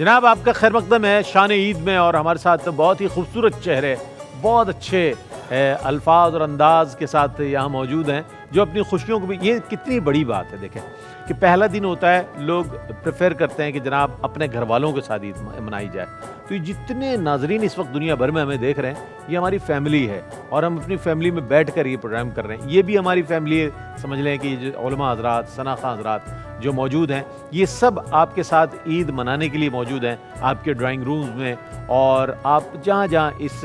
जनाब आपका खैर मकदम है शान ईद में, और हमारे साथ बहुत ही खूबसूरत चेहरे, बहुत अच्छे अल्फाज और अंदाज के साथ यहाँ मौजूद हैं, जो अपनी खुशियों को भी, ये कितनी बड़ी बात है देखें कि पहला दिन होता है, लोग प्रेफर करते हैं कि जनाब अपने घर वालों के साथ ईद मनाई जाए। तो ये जितने नाजरीन इस वक्त दुनिया भर में हमें देख रहे हैं, ये हमारी फैमिली है और हम अपनी फैमिली में बैठ कर ये प्रोग्राम कर रहे हैं। ये भी हमारी फैमिली है, समझ लें कि जो उलमा हज़रात, सना खां हज़रात जो मौजूद हैं, ये सब आपके साथ ईद मनाने के लिए मौजूद हैं आपके ड्राइंग रूम्स में, और आप जहाँ जहाँ इस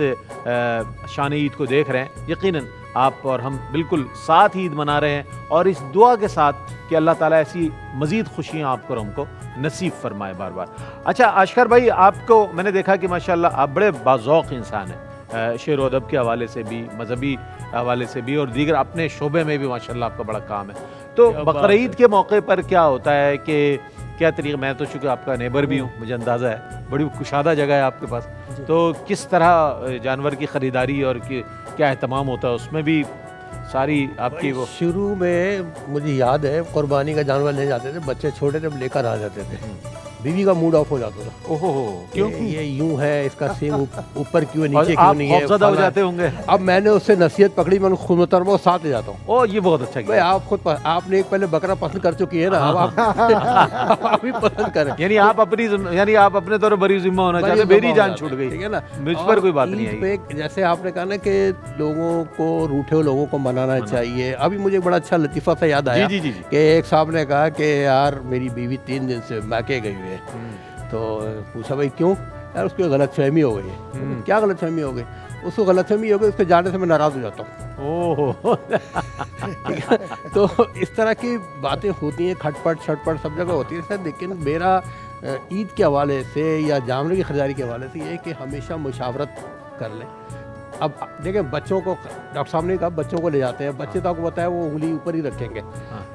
शान ईद को देख रहे हैं, यकीनन आप और हम बिल्कुल साथ ईद मना रहे हैं, और इस दुआ के साथ कि अल्लाह ताला ऐसी मज़ीद खुशियाँ आपको और हमको नसीब फरमाए बार बार। अच्छा आश्कर भाई, आपको मैंने देखा कि माशाल्लाह आप बड़े बाज़ौक़ इंसान हैं, शेर व अदब के हवाले से भी, मजहबी हवाले से भी, और दीगर अपने शोबे में भी माशाल्लाह आपका बड़ा काम है। तो बकरीद के मौके पर क्या होता है कि क्या तरीका, मैं तो चूँकि आपका नेबर भी हूँ, मुझे अंदाज़ा है बड़ी कुशादा जगह है आपके पास, तो किस तरह जानवर की ख़रीदारी और क्या एहतमाम होता है उसमें भी सारी आपकी वो? शुरू में मुझे याद है कुर्बानी का जानवर ले जाते थे, बच्चे छोटे थे लेकर आ जाते थे, बीवी का मूड ऑफ हो जाता था। ओहो, क्यों? ये यूं है, इसका सिंग ऊपर क्यों है, नीचे क्यों नहीं है, ज़्यादा हो जाते होंगे। अब मैंने उससे नसीहत पकड़ी, मैंने खुद मुतरमा साथ ले जाता हूँ। ओ ये बहुत अच्छा किया। आप खुद आपने एक पहले बकरा पसंद कर चुकी है ना, अब आप भी पसंद करें। यानी आप अपने तौर पर बरी जिम्मा होना चाहते, मेरी जान छूट गई, ठीक है ना, मुझ पर कोई बात नहीं आई। जैसे आपने कहा ना कि लोगों को, रूठे हुए लोगों को मनाना चाहिए। अभी मुझे बड़ा अच्छा लतीफ़ा सा याद आया कि एक साहब ने कहा कि यार मेरी बीवी 3 दिन से मैके गई हुई है, तो पूछा भाई क्यों? यार उसकी गलतफहमी हो गई है। क्या गलतफहमी हो गई? उसको गलतफहमी हो गई, उसके जाने से मैं नाराज़ हो जाता हूँ। तो इस तरह की बातें होती हैं, खटपट छटपट सब जगह होती है सर। लेकिन मेरा ईद के हवाले से या जानवर की खरीदारी के हवाले से ये है कि हमेशा मुशावरत कर लें। अब देखें, बच्चों को डॉक्टर साहब ने कहा बच्चों को ले जाते हैं, बच्चे तो आपको बताया वो उंगली ऊपर ही रखेंगे,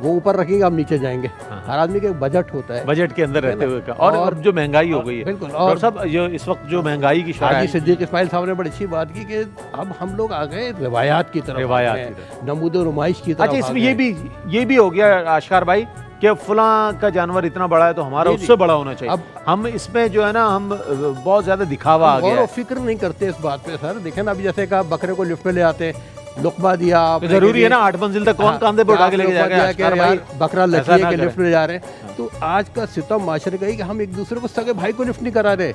वो ऊपर रखेंगे, हम नीचे जाएंगे। हर आदमी का एक बजट होता है, बजट के अंदर रहते हुए का। और जो महंगाई हो गई है, बिल्कुल, और सब जो इस वक्त जो महंगाई की शरह है, सिद्दीक इस्माइल साहब ने बड़ी अच्छी बात की कि अब हम लोग आ गए रिवायात की तरफ, नमूद नुमाइश की तरफ। अच्छा, इसमें ये भी हो गया आश्कार भाई कि फलां का जानवर इतना बड़ा है तो हमारा उससे बड़ा होना चाहिए। अब हम इसमें जो है ना, हम बहुत ज्यादा दिखावा आ गया है, फिक्र नहीं करते इस बात पे सर। देखें ना, अभी जैसे कहा बकरे को लिफ्ट में ले आते हैं, लुकमा दिया, तो जरूरी है ना 8 मंजिल तक कौन कांधे पे उठा के लेके जाएगा? बकरा लगी के लिफ्ट में जा रहे हैं। तो आज का सितम माशरे का ही कि हम एक दूसरे को सगे भाई को लिफ्ट नहीं करा रहे।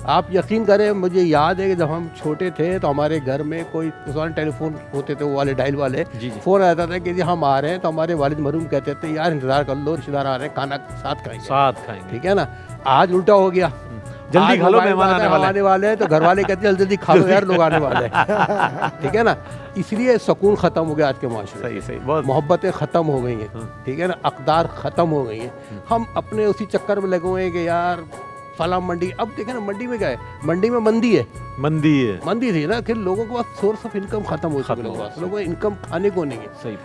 आप यकीन करें, मुझे याद है कि जब हम छोटे थे तो हमारे घर में कोई उस वाले टेलीफोन होते थे, वो वाले डायल वाले, फ़ोन आता था कि जी हम आ रहे हैं, तो हमारे वालिद मरूम कहते थे यार इंतज़ार कर लो, रिश्तेदार आ रहे हैं, खाना साथ खाएंगे, ठीक है ना। आज उल्टा हो गया, जल्दी खा लो, मेहमान आने वाले हैं, तो घर वाले कहते हैं जल्दी खा लो यार, लोग आने वाले हैं, ठीक है ना। इसलिए सुकून ख़त्म हो गया आज के माशरे, सही, मोहब्बतें ख़त्म हो गई हैं, ठीक है ना, अक़दार ख़त्म हो गई हैं। हम अपने उसी चक्कर में लगे हुए हैं कि यार फला मंडी। अब देखें ना, मंडी में क्या है, मंडी में मंदी थी ना, फिर लोगों के पास सोर्स ऑफ इनकम खत्म हो चुका है, लोगों को इनकम खाने को नहीं है। सही,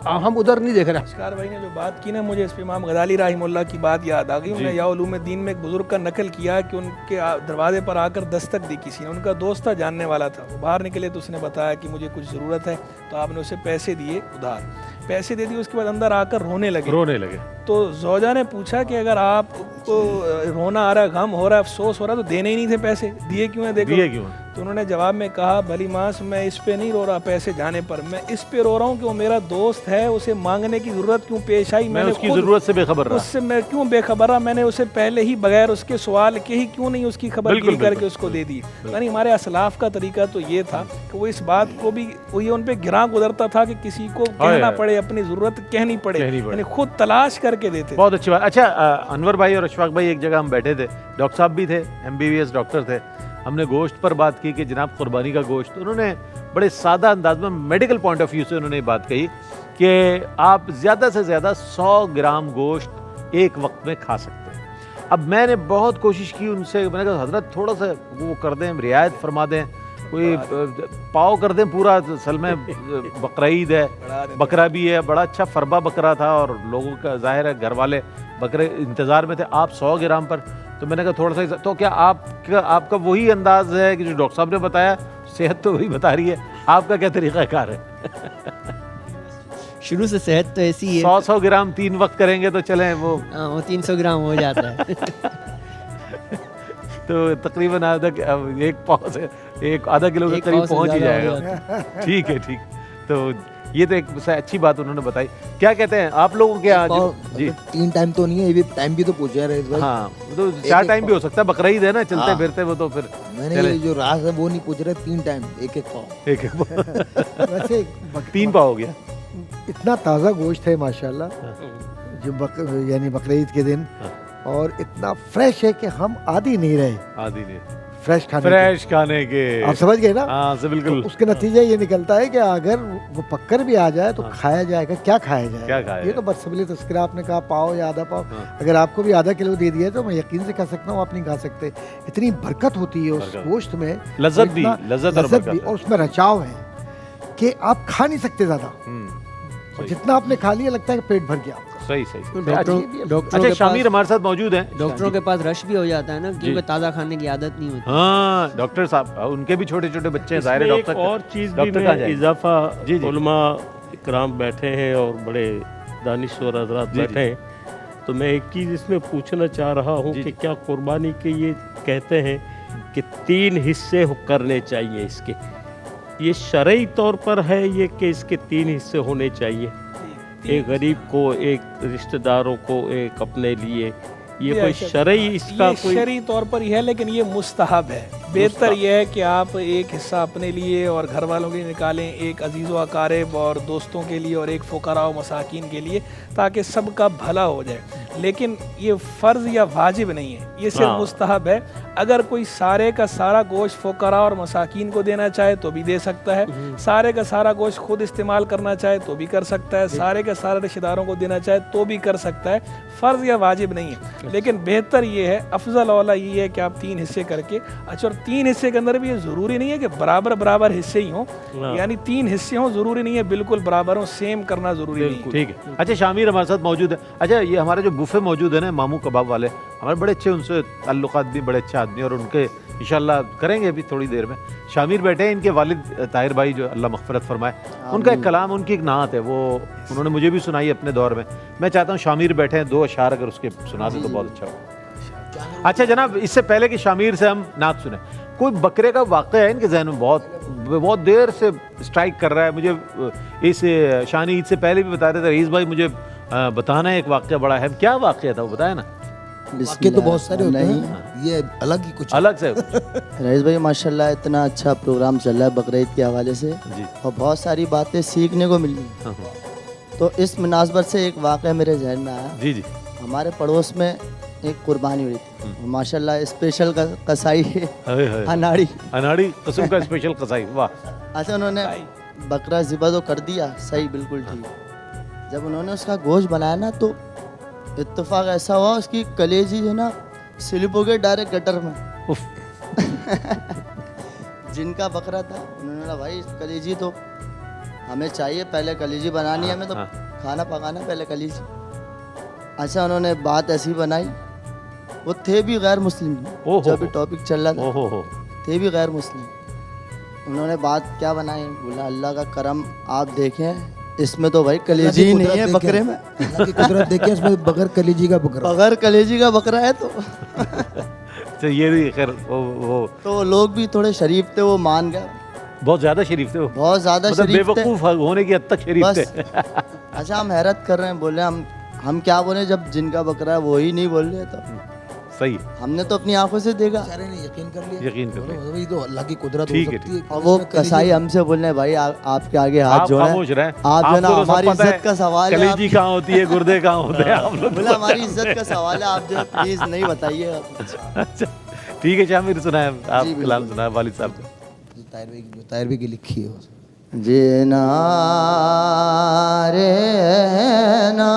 हम उधर नहीं देख रहे। आश्कार भाई ने जो बात की ना, मुझे इस पे इमाम गजाली रहमतुल्लाह की बात याद आ गई। उन्होंने या उलूम दीन में एक बुजुर्ग का नकल किया कि उनके दरवाजे पर आकर दस्तक दी किसी ने, उनका दोस्त था, जानने वाला था, वो बाहर निकले तो उसने बताया कि मुझे कुछ ज़रूरत है, तो आपने उसे पैसे दिए, उधार पैसे दे दिए। उसके बाद अंदर आकर रोने लगे। तो जोजा ने पूछा कि अगर आपको रोना आ रहा है, गम हो रहा है, अफसोस हो रहा है, तो देने ही नहीं थे पैसे, दिए क्यों है? देखो, तो उन्होंने जवाब में कहा, भली मास मैं इस पे नहीं रो रहा पैसे जाने पर, मैं इस पे रो रहा हूँ कि वो मेरा दोस्त है, उसे मांगने की जरूरत क्यों पेश आई, मैंने उसकी जरूरत से बेखबर रहा, उससे मैं क्यों बेखबर रहा, मैंने उसे पहले ही बगैर उसके सवाल के ही क्यों नहीं उसकी खबर करके उसको दे दी। यानी हमारे असलाफ का तरीका तो ये था कि वो इस बात को भी, वो ये उन पे गिरा गुजरता था कि किसी को कहना पड़े, अपनी जरूरत कहनी पड़े, यानी खुद तलाश करके देते। बहुत अच्छी बात। अच्छा अनवर भाई और अशफाक भाई, एक जगह हम बैठे थे, डॉक्टर साहब भी थे, MBBS डॉक्टर थे, हमने गोश्त पर बात की कि जनाब कुर्बानी का गोश्त, उन्होंने बड़े सादा अंदाज में मेडिकल पॉइंट ऑफ व्यू से उन्होंने बात कही कि आप ज़्यादा से ज़्यादा 100 ग्राम गोश्त एक वक्त में खा सकते हैं। अब मैंने बहुत कोशिश की उनसे, मैंने कहा हजरत थोड़ा सा वो कर दें, रियायत फरमा दें, कोई पाव कर दें पूरा, असल में बकरा ईद है, बकरा भी है, बड़ा अच्छा फरबा बकरा था और लोगों का जाहिर है घर वाले बकरे इंतज़ार में थे, आप 100 ग्राम पर। तो मैंने कहा थोड़ा सा, तो क्या आपका वही अंदाज है कि जो डॉक्टर साहब ने बताया, सेहत तो वही बता रही है, आपका क्या तरीक़ाकार है? शुरू से सेहत तो ऐसी है, 100 ग्राम 3 वक्त करेंगे तो चलें, वो 300 ग्राम हो जाता है। तो तकरीबन एक पाव से एक आधा किलो के एक करीब पाव से पहुंच ही ज़्यादा हो जाएगा। ठीक है, ठीक। तो ये तो एक अच्छी बात उन्होंने बताई। क्या कहते हैं आप लोगों के यहाँ? जी, 3 टाइम तो नहीं है, ये टाइम भी तो पूछा है भाई। हाँ, तो 4 टाइम भी हो सकता है, बकरीद है ना, चलते हाँ। फिरते वो तो फिर मैंने चले। ये जो राज है वो नहीं पूछ रहे, 3 टाइम एक पाव। एक वैसे 3 पाव हो गया। इतना ताज़ा गोश्त है माशाल्लाह, जो यानी बकरीद के दिन, हाँ। और इतना फ्रेश है कि हम आदी नहीं रहे आदि ने फ्रेश खाने फ्रेश खाने के। के। आप समझ गए ना? हाँ, से बिल्कुल। तो उसके नतीजा ये निकलता है कि अगर वो पक्कर भी आ जाए तो हाँ। खाया जाएगा। क्या खाया जाएगा? क्या खाया ये तो बदसबिली तस्करा आपने कहा, पाव या आधा पाव। हाँ। अगर आपको भी आधा किलो दे दिया तो मैं यकीन से कह सकता हूँ आप नहीं खा सकते। इतनी बरकत होती है उस बरकत। गोश्त में, लज्जत और भी, इतना लज्जत और भी, बरकत है। और उसमें रचाव है कि आप खा नहीं सकते ज्यादा। और सही, जितना आपने खा लिया लगता है कि पेट भर गया आपका। सही सही। डॉक्टरों अच्छा, के शामिर पास हमारे साथ मौजूद हैं। डॉक्टरों के पास रश भी हो जाता है ना, जी। क्योंकि ताज़ा खाने की आदत नहीं होती। हाँ, डॉक्टर साहब, उनके भी छोटे छोटे बच्चे हैं, जाहिर है। इसमें एक डॉक्टर और चीज़ भी डॉक्टर कहाँ में जाएंगे? इजाफा, जी, जी। उलमा इकराम बैठे हैं और बड़े दानिश्वर हजरात जी, बैठे हैं, तो मैं एक चीज़ इसमें पूछना चाह रहा हूँ जी, कि जी। क्या कुर्बानी के ये कहते हैं कि 3 हिस्से करने चाहिए इसके, ये शरई तौर पर है ये कि इसके 3 हिस्से होने चाहिए, एक गरीब को, एक रिश्तेदारों को, एक अपने लिए, ये कोई शरई इसका ये कोई? शरई तौर पर ही है, लेकिन ये मुस्तहब है। बेहतर यह है कि आप एक हिस्सा अपने लिए और घर वालों के लिए निकालें, एक अजीज़ व अकारिब और दोस्तों के लिए, और एक फ़ुकरा व मसाकिन के लिए, ताकि सबका भला हो जाए। लेकिन ये फ़र्ज़ या वाजिब नहीं है, ये सिर्फ हाँ। मुस्तहब है। अगर कोई सारे का सारा गोश्त फ़ुकरा और मसाकिन को देना चाहे तो भी दे सकता है, सारे का सारा गोश्त खुद इस्तेमाल करना चाहे तो भी कर सकता है, सारे का सारा रिश्तेदारों को देना चाहे तो भी कर सकता है। फ़र्ज़ या वाजिब नहीं है, लेकिन बेहतर ये है, अफजल औला ये है कि आप 3 हिस्से करके, अच्छा, और 3 हिस्से के अंदर भी ये ज़रूरी नहीं है कि बराबर बराबर हिस्से ही हों, हाँ। यानी 3 हिस्से हों, ज़रूरी नहीं है बिल्कुल बराबर हों, सेम करना ज़रूरी नहीं है। ठीक है। अच्छा, शामिर हमारे साथ मौजूद है। अच्छा, ये हमारे जो बुफे मौजूद है ना, मामू कबाब वाले, हमारे बड़े अच्छे उनसे ताल्लुकात भी, बड़े अच्छे आदमी, और उनके इंशाल्लाह करेंगे अभी थोड़ी देर में। शामिर बैठे हैं, इनके वालिद ताहिर भाई, जो अल्लाह मग़फ़िरत फरमाए, उनका एक कलाम, उनकी एक नात है, वो उन्होंने मुझे भी सुनाई अपने दौर में। मैं चाहता हूँ शामिर बैठे हैं, 2 अशार अगर उसके सुना दें तो बहुत अच्छा हो। अच्छा जनाब, इससे पहले कि शामिर से हम नात सुने, कोई बकरे का वाक़या है इनके जहन में? बहुत देर से स्ट्राइक कर रहा है मुझे। इस शानी ईद से पहले भी बता रहे थे रईस भाई, मुझे बताना है एक वाक़या बड़ा है। क्या वाक़या था वो बताया ना? वाक़े तो बहुत सारे होते हैं, ये अलग ही कुछ अलग से रईस भाई माशाल्लाह इतना अच्छा प्रोग्राम चल रहा है बकरीद के हवाले से, जी। और बहुत सारी बातें सीखने को मिली। हाँ, तो इस मुनासबत से एक वाक़या मेरे जहन में आया। जी जी। हमारे पड़ोस में एक कुर्बानी हुई थी, माशाल्लाह स्पेशल कसाई हाय हाय। अनाड़ी अनाड़ी किस्म का स्पेशल कसाई, वाह। अच्छा, उन्होंने बकरा ज़िबा तो कर दिया, सही, बिल्कुल ठीक। जब उन्होंने उसका गोश्त बनाया ना, तो इत्तेफाक ऐसा हुआ उसकी कलेजी जो ना स्लिप हो गई डायरेक्ट गटर में। उफ। जिनका बकरा था, उन्होंने बोला भाई कलेजी तो हमें चाहिए, पहले कलेजी बनानी है हमें, तो हाँ। खाना पकाना पहले कलेजी। अच्छा, उन्होंने बात ऐसी बनाई, वो थे भी गैर मुस्लिम, ओहो। जो अभी टॉपिक चल रहा था, ओहो हो। थे भी गैर मुस्लिम। उन्होंने बात क्या बनाई, बोला अल्लाह का करम, आप देखें इसमें तो भाई कलेजी ही नहीं है बकरे में। अल्लाह की कुदरत देखिए, इसमें बगैर कलीजी का बकरा। बगैर कलेजी का बकरा है तो तो ये भी खैर वो तो लोग भी थोड़े शरीफ थे, वो मान गए, बहुत ज़्यादा शरीफ थे वो, बहुत ज़्यादा मतलब शरीफ थे। बेवकूफ़ होने की हद तक शरीफ बस। थे। अच्छा, हम हैरत कर रहे हैं, बोले हम क्या बोले, जब जिनका बकरा है वो ही नहीं बोल रहे, तो सही है, हमने तो अपनी आंखों से देखा। बेचारे ने यकीन कर लिया, यकीन कर लिया। वही तो अल्लाह की कुदरत हो ठीक है, सकती है। और वो कसाई हमसे बोल रहे भाई आपके आगे हाथ आप जोड़े, खामोश रहें। आप जो ना आपको तो सब हमारी पता है, इज्जत का सवाल है, कलेजी कहाँ होती है, गुर्दे कहाँ होते हैं, आप लोग बोले हमारी इज्जत का सवाल है, आप जो प्लीज नहीं बताइए। अच्छा ठीक है, शामिर सुनाए आप, कलाम सुनाए वालिद साहब से। ताहिर भाई की लिखी है वो। जीना रे ना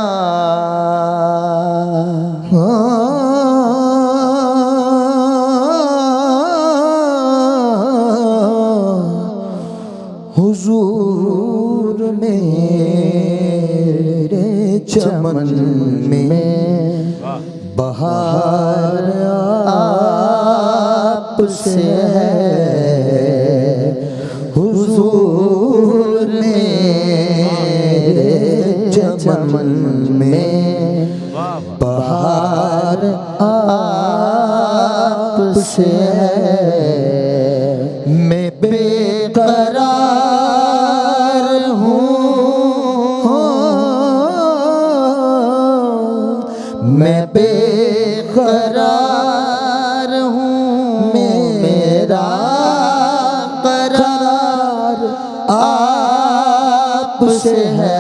हुजूर मेरे चमन में बहार आपसे है, हुजूर मेरे चमन में बहार आपसे आपसे है, मैं बेकरार हूँ, मैं बेकरार हूँ, मेरा करार आपसे है,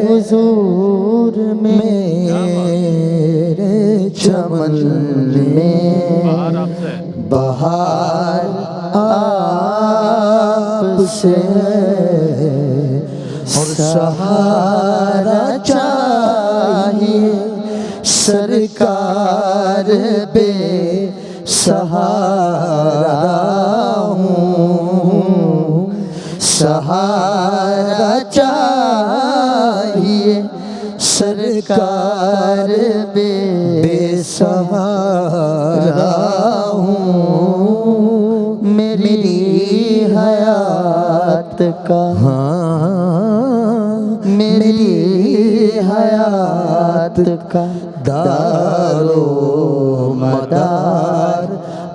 हुजूर मेरे चमन में बहार आपसे और सहारा चाहिए सरकार, बे सहारा हूँ, सहारा चाहिए सरकार, बेसहारा हूँ, मेरी हयात का, मेरी हयात का दारो मदार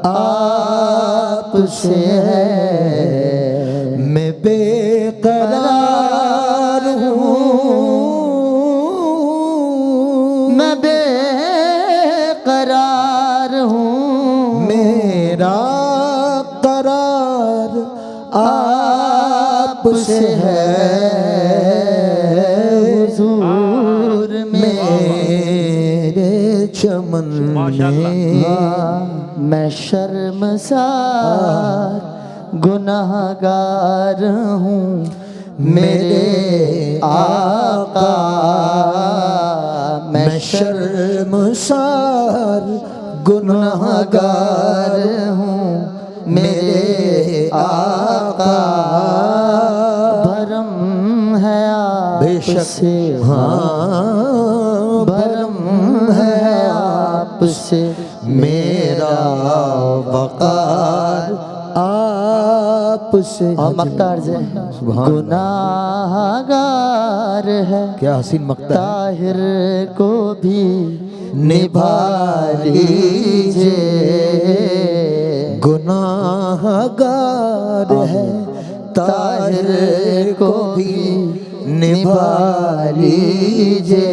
आपसे है, मैं बेकरार हूँ, मैं बेकरार हूँ, मेरा करार आपसे है, हुजूर मेरे चमन में मैं शर्मसार गुनाहगार हूँ, मेरे आका मैं शर्मसार गुनाहगार हूँ, मेरे आका भरम है आपसे, हाँ भरम है आपसे, मेरा वकार आपसे और मक्तार जे गुनाहगार है, क्या हसीन मक्तार, ताहिर को भी निभा लीजिए, गुनाहगार है, ताहिर को भी निभा लीजिए,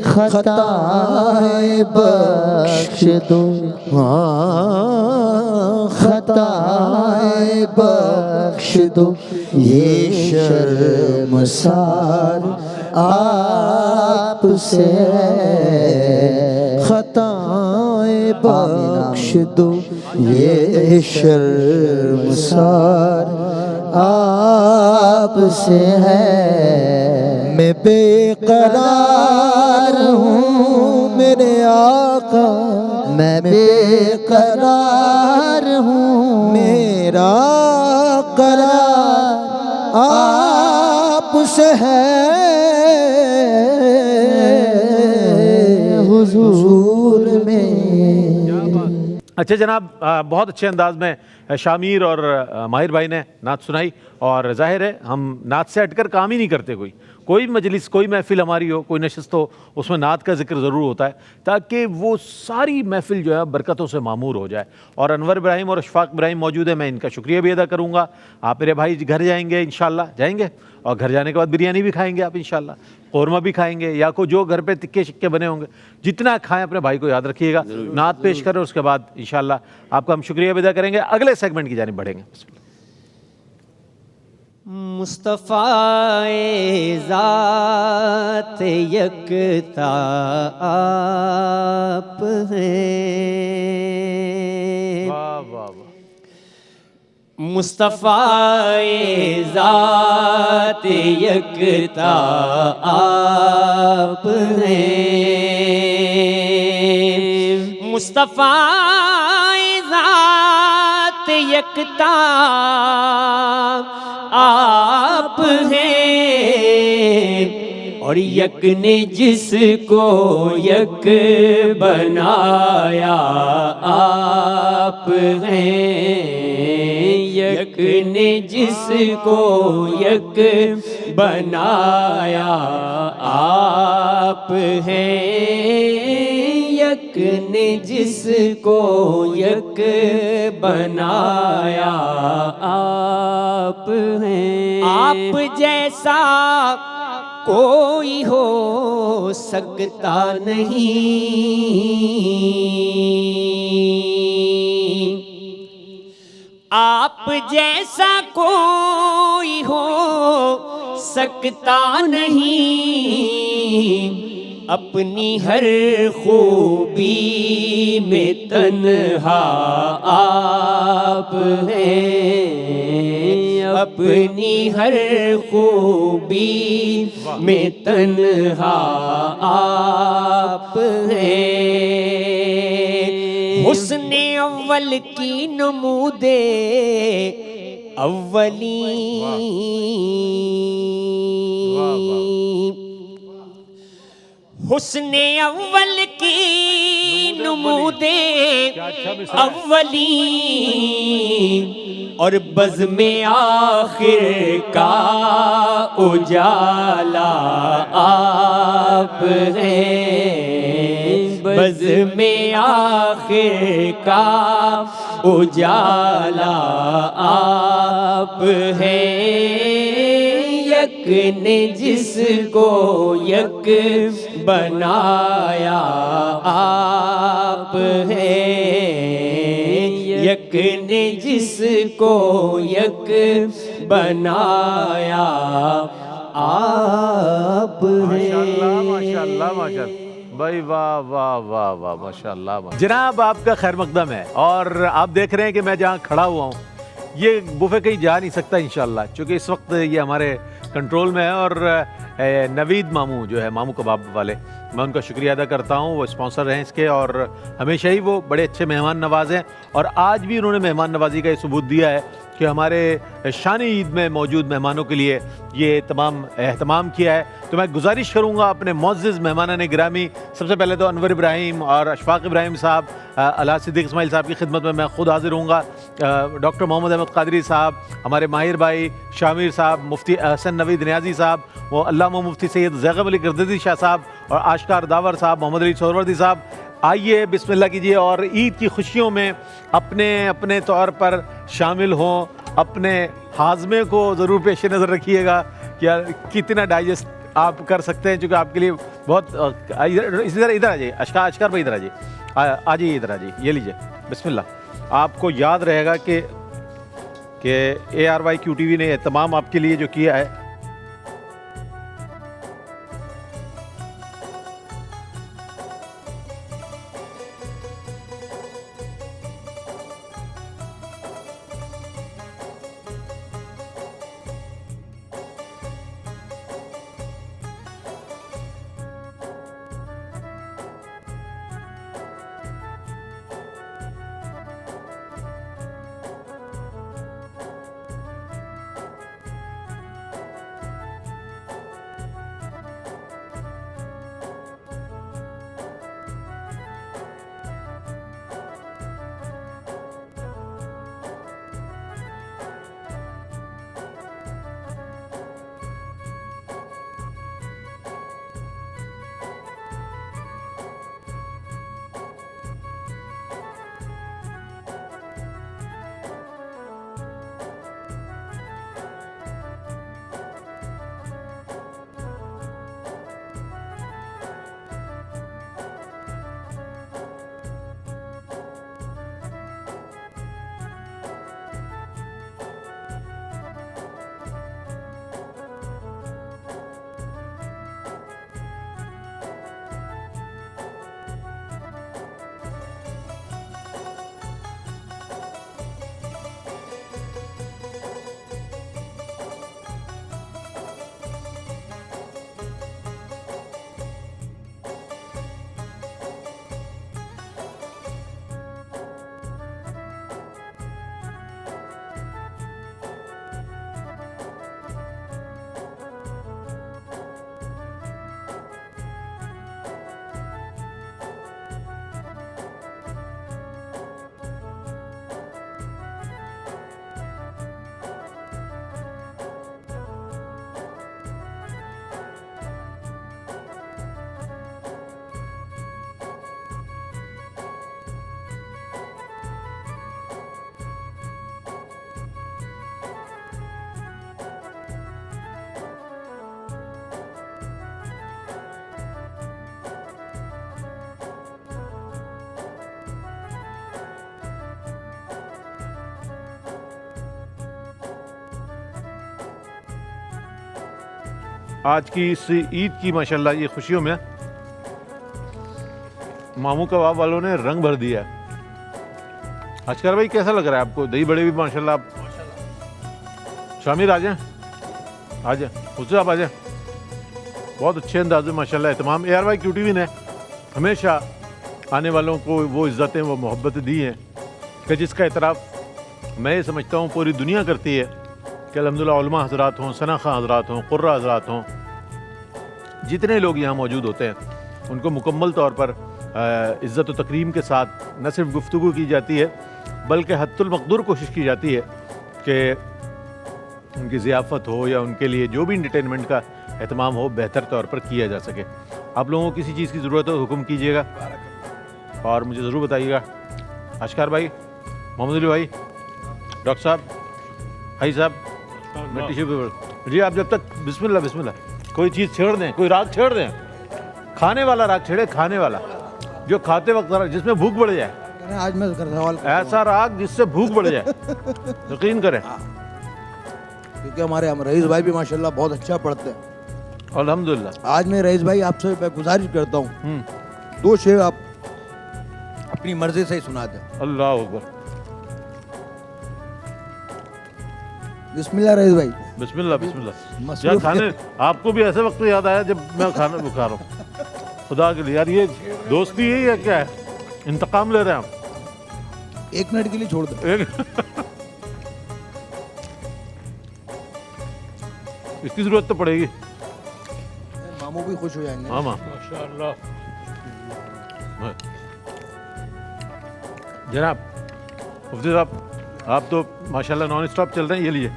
खताएं बख्श दो, खताएं बख्श दो, ये शर्मसार आपसे है, खताएं बख्श दो, ये शर्मसार आपसे है, मैं बेकरार हूँ मेरे आका, मैं बेकरार हूँ, मेरा करार आपसे है, हुजूर में। अच्छा जनाब, बहुत अच्छे अंदाज में शामिर और माहिर भाई ने नात सुनाई, और जाहिर है हम नात से हटकर काम ही नहीं करते। कोई मजलिस, कोई महफ़िल हमारी हो, कोई नशस्त हो, उसमें नात का जिक्र ज़रूर होता है, ताकि वो सारी महफ़िल जो है बरकतों से मामूर हो जाए। और अनवर इब्राहिम और अशफाक इब्राहिम मौजूद है, मैं इनका शुक्रिया भी अदा करूँगा। आप मेरे भाई घर जाएंगे इंशाल्लाह, जाएंगे, और घर जाने के बाद बिरयानी भी खाएंगे आप इंशाल्लाह, कौरमा भी खाएंगे, या को जो घर पे तिक्के शिक्के बने होंगे, जितना खाएं अपने भाई को याद रखिएगा। नात पेश करें, उसके बाद इंशाल्लाह आपका हम शुक्रिया भी अदा करेंगे। अगले सेगमेंट की जानिब बढ़ेंगे। मुस्तफ़ाए ज़ात यकता आप हैं, वाह वाह वाह। मुस्तफ़ाए ज़ात यकता आप हैं, मुस्तफ़ाए ज़ात यकता आप हैं, और यक ने जिसको यक बनाया आप हैं, यक ने जिसको यक बनाया आप हैं, यक यक ने जिसको यक बनाया आप हैं। आप जैसा कोई हो सकता नहीं, आप जैसा कोई हो सकता नहीं, अपनी हर खूबी में तन्हा आप हैं, अपनी हर खूबी में तन्हा आप हैं। हुस्ने अव्वल की नमूदे अव्वली, हुस्ने अव्वल की नमूदे अव्वली, और बज़्म आखिर का उजाला आप हैं, बज़्म आखिर का उजाला आप हैं। यक ने जिसको यक बनाया आप हैं, यक ने जिसको यक बनाया आप हैं। माशाल्लाह माशाल्लाह भाई, वाह वाह वाह वाह, माशाल्लाह। जनाब आपका खैर मकदम है, और आप देख रहे हैं कि मैं जहाँ खड़ा हुआ हूँ ये बुफे कहीं जा नहीं सकता इंशाल्लाह, क्योंकि इस वक्त ये हमारे कंट्रोल में है। और नवीद मामू जो है मामू कबाब वाले, मैं उनका शुक्रिया अदा करता हूँ, वो स्पॉन्सर हैं इसके, और हमेशा ही वो बड़े अच्छे मेहमान नवाज हैं। और आज भी उन्होंने मेहमान नवाजी का ये सबूत दिया है कि हमारे शान ईद में मौजूद मेहमानों के लिए ये तमाम एहतमाम किया है। तो मैं गुजारिश करूँगा अपने मुअज़्ज़िज़ मेहमानान गिरामी, सबसे पहले तो अनवर इब्राहिम और अशफाक इब्राहिम साहब, अल्लाह सिद्दीक़ इस्माइल साहब की खिदमत में मैं ख़ुद हाज़िर हूँगा, डॉक्टर मोहम्मद अहमद क़ादरी साहब, हमारे माहिर भाई शामिर साहब, मुफ्ती अहसन नवीद नियाज़ी साहब, वो अल्लामा मुफ्ती सैयद ज़ैग़ब अली गर्ददी शाह साहब, और आशकार दावर साहब, मोहम्मद अली सोहरवर्दी साहब। आइए बिस्मिल्लाह कीजिए और ईद की खुशियों में अपने अपने तौर पर शामिल हों, अपने हाजमे को ज़रूर पेश नज़र रखिएगा कि कितना डाइजेस्ट आप कर सकते हैं, क्योंकि आपके लिए बहुत इधर आ जाइए, अशकार भाई इधर आ जाइए, आ जाइए इधर आ जाइए, ये लीजिए बिस्मिल्लाह। आपको याद रहेगा कि ARYQTV ने तमाम आपके लिए जो किया है, आज की इस ईद की माशाल्लाह ये खुशियों में मामू कबाब वालों ने रंग भर दिया है। अशकर भाई कैसा लग रहा है आपको? दही बड़े भी माशाल्लाह आप शामिर आ जाएं, आ जाएं, उससे आप आ जाएं। बहुत अच्छे अंदाज में माशाल्लाह एहतमाम। AR भाई QTV ने हमेशा आने वालों को वो इज़्ज़तें वो मोहब्बतें दी हैं कि जिसका एतराफ़ मैं ये समझता हूँ पूरी दुनिया करती है कि अल्हम्दुलिल्लाह उलमा हज़रात हों, सना खां हज़रात हों, कुर्रा हज़रात हों, जितने लोग यहाँ मौजूद होते हैं उनको मुकम्मल तौर पर इज़्ज़त व तकरीम के साथ न सिर्फ गुफ्तगू की जाती है बल्कि हद्दुल मक़दूर कोशिश की जाती है कि उनकी ज़ियाफ़त हो या उनके लिए जो भी इंटरटेनमेंट का एहतमाम हो बेहतर तौर पर किया जा सके। आप लोगों को किसी चीज़ की ज़रूरत हो हुक्म कीजिएगा और मुझे ज़रूर बताइएगा। अशकार भाई, मोहम्मद अली भाई, डॉक्टर साहब, भाई साहब, मैं टिश्यू पेपर जी। आप जब तक बिस्मिल्लाह बिस्मिल्लाह कोई चीज़ छेड़ दें, कोई राग छेड़ दें, खाने वाला राग छेड़े, खाने वाला जो खाते वक्त जिसमें भूख बढ़ जाए, आज मैं सवाल ऐसा राग जिससे भूख बढ़ जाए, यकीन करें। क्योंकि हमारे हम रईस भाई भी माशाल्लाह बहुत अच्छा पढ़ते हैं। अल्हम्दुलिल्लाह। आज मैं रईस भाई आपसे मैं गुजारिश करता हूँ 2 शेर आप अपनी मर्जी से ही सुना दें। अल्लाह अकबर। बिस्मिल्लाह रईस भाई। बिस्मिल्लाह बिस्मिल्लाह। मसरूफ यार खाने आपको भी ऐसे वक्त याद आया जब मैं खाना खा रहा हूँ। खुदा के लिए यार ये दोस्ती यही है क्या है? इंतकाम ले रहे हैं हम? 1 मिनट के लिए छोड़ दो। इसकी जरूरत तो पड़ेगी। मामू भी खुश हो जाएंगे। हाँ माँ माशाअल्लाह। जनाब मुफ्ती साहब, आप तो माशाल्लाह नॉन स्टॉप चल रहे हैं। ये लिए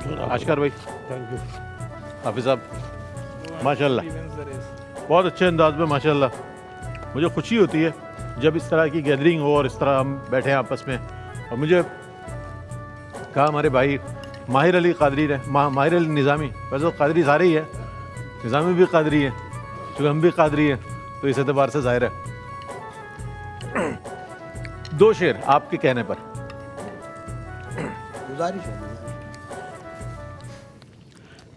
अशकर भाई, थैंक यू। हाफिज साहब, माशाल्लाह बहुत अच्छे अंदाज में माशाल्लाह। मुझे खुशी होती है जब इस तरह की गैदरिंग हो और इस तरह हम बैठे हैं आपस में। और मुझे कहा हमारे भाई माहिर अली कादरी ने, माहिर अली निज़ामी, वैसे तो कादरी सारे ही है, निज़ामी भी कादरी है, क्योंकि हम भी कादरी हैं, तो इस एतबार से ज़ाहिर है। 2 शेर आपके कहने पर। गुजारिश है।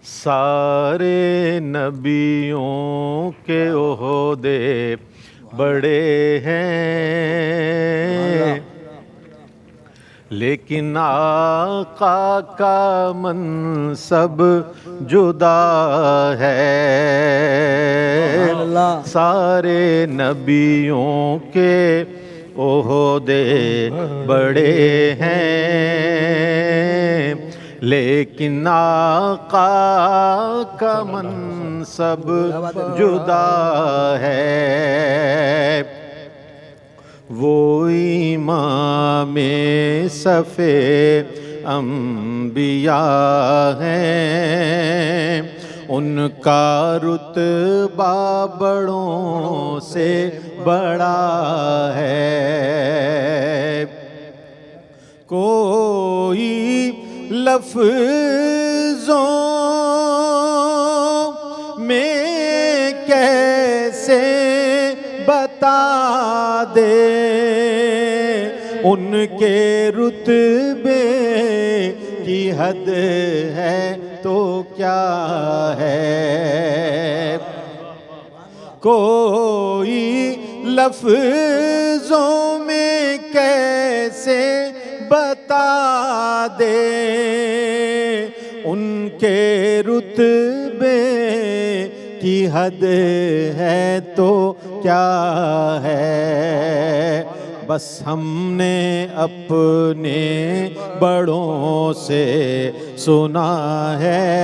सारे नबियों के ओहदे बड़े हैं, लेकिन आका का मनसब जुदा है। सारे नबियों के ओहदे बड़े हैं, लेकिन आका का मनसब जुदा है। वो इमामे सफ़े अंबिया हैं, उनका रुतबा बड़ों से बड़ा है। कोई लफ्ज़ों में कैसे बता दे उनके रुतबे की हद है तो क्या है। कोई लफ्ज़ों में कैसे बता दे उनके रुतबे की हद है तो क्या है। बस हमने अपने बड़ों से सुना है,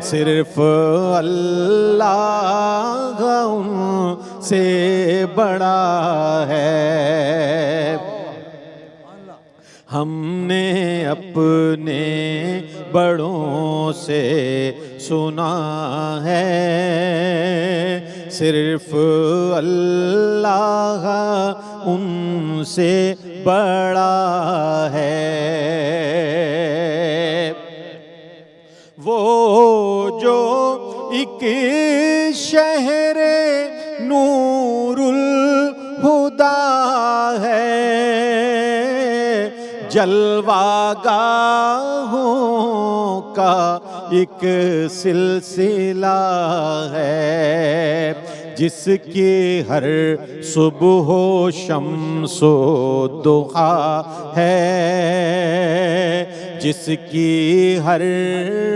सिर्फ अल्लाह उनसे बड़ा है। हमने अपने बड़ों से सुना है, सिर्फ अल्लाह उनसे बड़ा है। वो जो एक शहरे नूरुल हुदा है, जलवागाहों का एक सिलसिला है जिसकी हर सुबह शम्सो दुहा है, जिसकी हर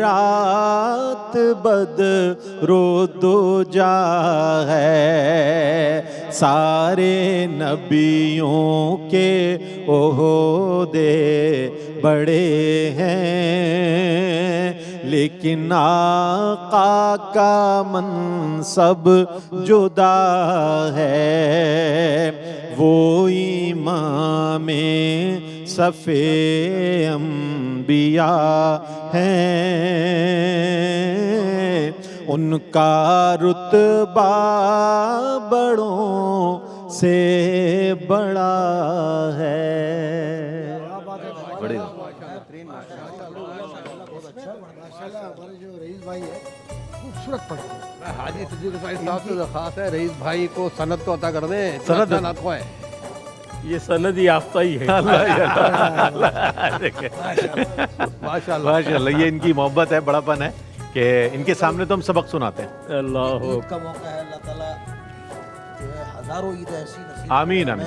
रात बदरो दुजा है। सारे नबियों के ओहदे बड़े हैं लेकिन आका का मनसब जुदा है। वो इमामे सफ़े अंबिया हैं, उनका रुतबा बड़ों से बड़ा है। बड़े हमारे जो रईस भाई है खूबसूरत पढ़ते हैं। हाजी सिद्दीक हुसैन साहब से दरख्वास्त है रईस भाई को सनद तो अता कर दें। सनद को है ये सनद याफ्ता ही है। माशाल्लाह माशाल्लाह, ये इनकी मोहब्बत है, बड़ापन है कि इनके सामने तो हम सबक सुनाते हैं। अल्लाह ईद का मौका है, अल्लाह ताला जो है हजारों ईद ऐसी नसीब आमीन करे आमीन हमें।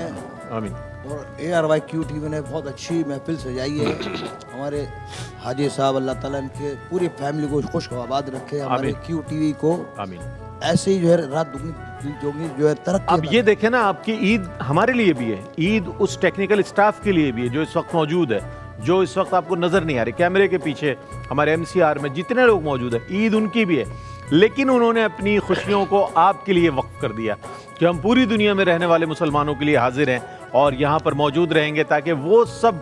आमीन। और ARYQ TV ने बहुत अच्छी महफिल सजाई है। हमारे हाजी साहब अल्लाह ताला इनके पूरी फैमिली को खुश आबाद रखे, हमारे आमीन। QTV को आमीन। ऐसे ही जो है रात दुगनी जोगनी जो है तरक्की। अब ये देखें ना, आपकी ईद हमारे लिए भी है, ईद उस टेक्निकल स्टाफ के लिए भी है जो इस वक्त मौजूद है, जो इस वक्त आपको नजर नहीं आ रही। कैमरे के पीछे हमारे MCR में जितने लोग मौजूद हैं, ईद उनकी भी है, लेकिन उन्होंने अपनी खुशियों को आपके लिए वक्फ कर दिया कि हम पूरी दुनिया में रहने वाले मुसलमानों के लिए हाजिर हैं और यहाँ पर मौजूद रहेंगे ताकि वो सब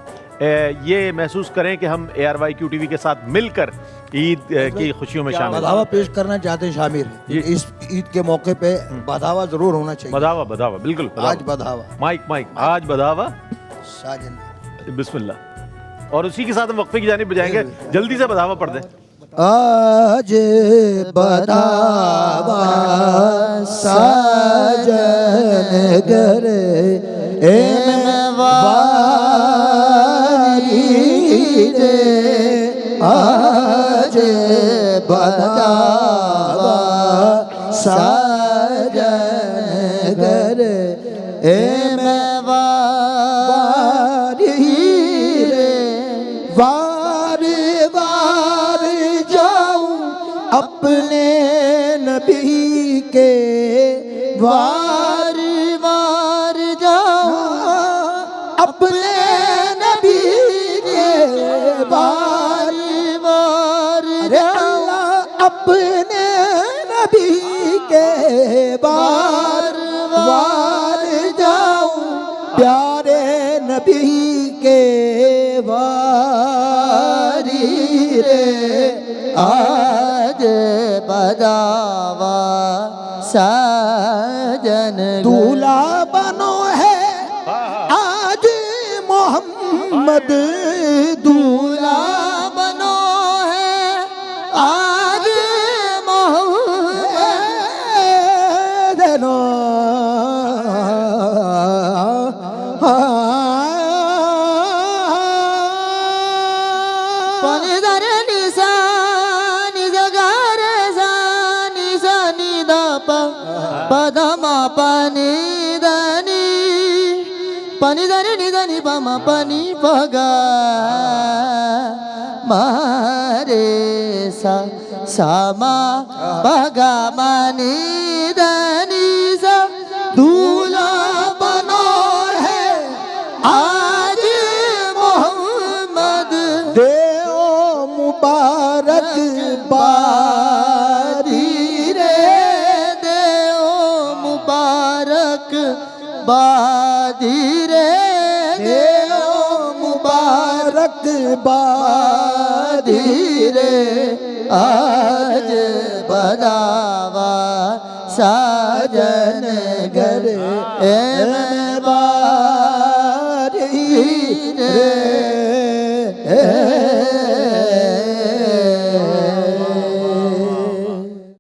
ये महसूस करें कि हम ARYQ TV के साथ मिलकर ईद की खुशियों में शामिल हैं। बधावा पेश करना चाहते हैं शामिर, इस ईद के मौके पे बधावा जरूर होना चाहिए। बधावा बधावा बिल्कुल आज बधावा माइक माइक आज बधावा साजन। बिस्मिल्लाह। और उसी के साथ हम वक्फे की जानिब बजाएंगे। जल्दी से बधावा पढ़ दें। आज बधावा साजन घर वारी रे, आज बधावा साजन घर वारी रे, वार वार जाऊं अपने नबी के, वार वार जाऊं अपने नबी के, वार वार जाऊं अपने नबी के, वार वार जाऊं प्यारे नबी के वारी रे, आज बजावा साजन दूल्हा बनो है आज मोहम्मद, दूल्हा बनो है आज मोहम्मद, పదమా పని దని పని దని నిదని పమ పని పగా మారే సా సామా పగా మని దని సా दूल्हा बनो है आज मोहम्मद, देओ मुबारक बारी रे, बादी रे, देओ मुबारक बादी रे, आज बधावा साजन घर बारी रे।